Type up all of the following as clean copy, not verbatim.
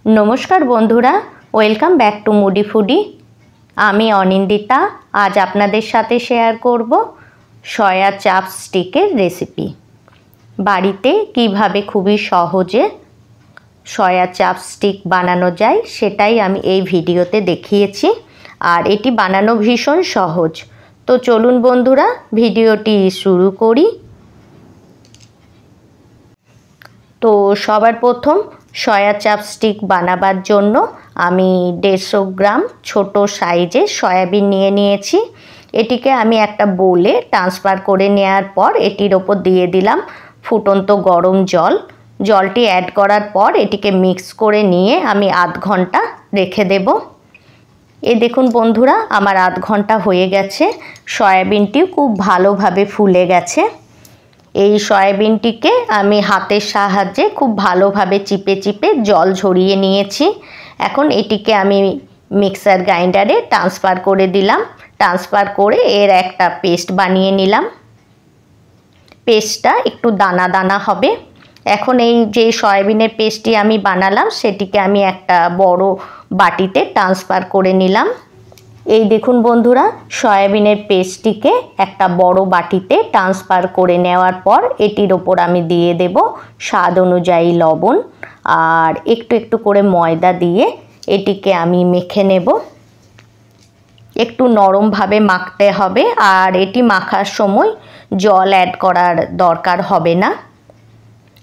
नमस्कार बंधुरा welcome back to मुडी फूडी। आमी अनिंदिता आज आपनादेर साथे शेयर करब सया चापस्टिकेर रेसिपि। बाड़ीते किभाबे खूबई सहजे सया चापस्टिक बानानो जाय सेटाई आमी एई भिडियोते देखिएछि और एटी बानानो भीषण सहज। तो चलुन बंधुरा भिडियोटी शुरू करी। तो सबार प्रथम सया चापस्टिक बानाबार जोन्नो आमी 150 ग्राम छोटो साइजे सयाबिन निये निয়েছি। एटिके आमी एकटा बोले ट्रांसफार करे नेওয়ার पर एटिर ओपर दिए दिलाम फुटন্ত गरम जल। जलटी ऐड करार पर एटिके मिक्स करे निये आमी आध घंटा रेखे देब। ए देखुन बंधुरा आमार आध घंटा हये गेछे। सयाबिनटी खूब भालोभाबे फुले गेछे। এই সয়াবিনটিকে আমি হাতের সাহায্যে খুব ভালোভাবে চিপে চিপে জল ঝরিয়ে নিয়েছি। এখন এটিকে আমি মিক্সার গ্রাইন্ডারে ট্রান্সফার করে দিলাম। ট্রান্সফার করে এর একটা পেস্ট বানিয়ে নিলাম। পেস্টটা একটু দানা দানা হবে। এখন এই যে সয়াবিনের পেস্টটি আমি বানালাম সেটিকে আমি একটা বড় বাটিতে ট্রান্সফার করে নিলাম। এই দেখুন বন্ধুরা সয়াবিনের পেস্টটিকে একটা বড় বাটিতে ট্রান্সফার করে নেওয়ার পর এটির উপর আমি দিয়ে দেব স্বাদ অনুযায়ী লবণ আর একটু একটু করে ময়দা দিয়ে এটিকে আমি মেখে নেব। একটু নরম ভাবে মাখতে হবে আর এটি মাখার সময় জল অ্যাড করার দরকার হবে না।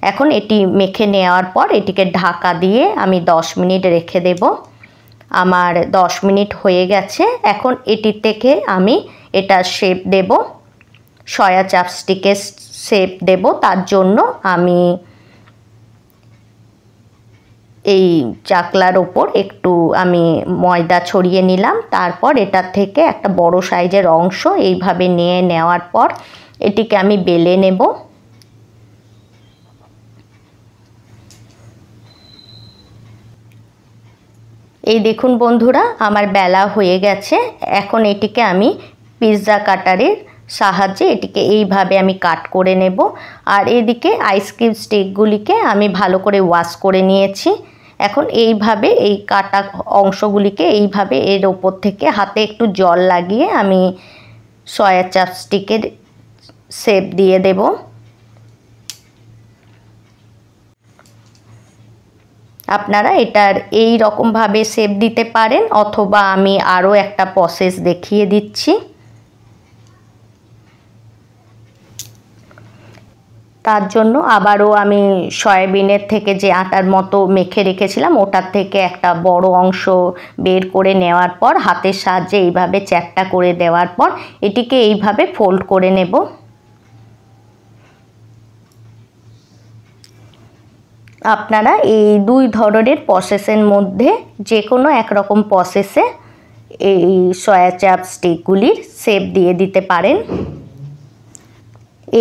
এখন এটি মেখে নেওয়ার পর এটিকে ঢাকা দিয়ে আমি 10 মিনিট রেখে দেব। আমার 10 মিনিট হয়ে গেছে। এখন এটি থেকে আমি এটা শেপ দেব, সয়া চাপস্টিকের শেপ দেব। তার জন্য আমি এই চাকলার উপর একটু আমি ময়দা ছড়িয়ে নিলাম। তারপর এটা থেকে একটা বড় সাইজের অংশ এইভাবে নিয়ে নেওয়ার পর এটিকে আমি বেলে নেব। এই দেখুন বন্ধুরা আমার বেলা হয়ে গেছে। এখন এটিকে আমি পিৎজা কাটারের সাহায্যে এটিকে এইভাবে আমি কাট করে নেব। আর এদিকে আইসক্রিম স্টিকগুলিকে আমি ভালো করে ওয়াশ করে নিয়েছি। এখন এইভাবে এই কাটা অংশগুলিকে এইভাবে এর ওপর থেকে হাতে একটু জল লাগিয়ে আমি সয়া চাপস্টিকের শেপ দিয়ে দেব। আপনারা এটার এই রকম ভাবে শেপ দিতে পারেন অথবা আমি আরো একটা প্রসেস দেখিয়ে দিচ্ছি। তার জন্য আবারও আমি সয়াবিনের থেকে যে আটার মতো মেখে রেখেছিলাম ওটার থেকে একটা বড় অংশ বের করে নেওয়ার পর হাতের সাহায্যে এইভাবে চ্যাপ্টা করে দেওয়ার পর এটিকে এইভাবে ফোল্ড করে নেব। আপনারা এই দুই ধরনের প্রসেসের মধ্যে যে কোনো একরকম প্রসেসে এই সয়া চাপস্টিকগুলির শেপ দিয়ে দিতে পারেন।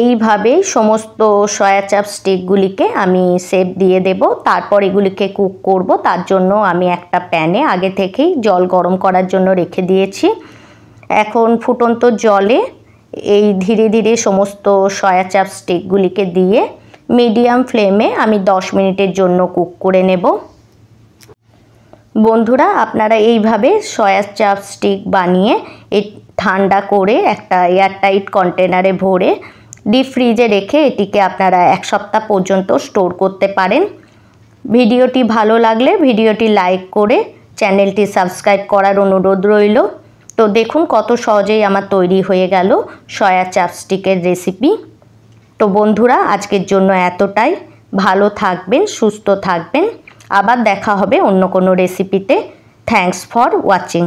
এইভাবে সমস্ত সয়া চাপস্টিকগুলিকে আমি শেপ দিয়ে দেব। তারপর এগুলিকে কুক করব। তার জন্য আমি একটা প্যানে আগে থেকেই জল গরম করার জন্য রেখে দিয়েছি। এখন ফুটন্ত জলে এই ধীরে ধীরে সমস্ত সয়া চাপস্টিকগুলিকে দিয়ে মিডিয়াম ফ্লেমে আমি 10 মিনিটের জন্য কুক করে নেব। বন্ধুরা আপনারা এইভাবে সয়া চাপস্টিক বানিয়ে ঠান্ডা করে একটা এয়ারটাইট কন্টেনারে ভরে ডিপ ফ্রিজে রেখে এটিকে আপনারা 1 সপ্তাহ পর্যন্ত স্টোর করতে পারেন। ভিডিওটি ভালো লাগলে ভিডিওটি লাইক করে চ্যানেলটি সাবস্ক্রাইব করার অনুরোধ রইল। তো দেখুন কত সহজেই আমার তৈরি হয়ে গেল সয়া চাপস্টিকের রেসিপি। তো বন্ধুরা আজকের জন্য এতটাই। ভালো থাকবেন, সুস্থ থাকবেন। আবার দেখা হবে অন্য কোনো রেসিপিতে। Thanks for watching.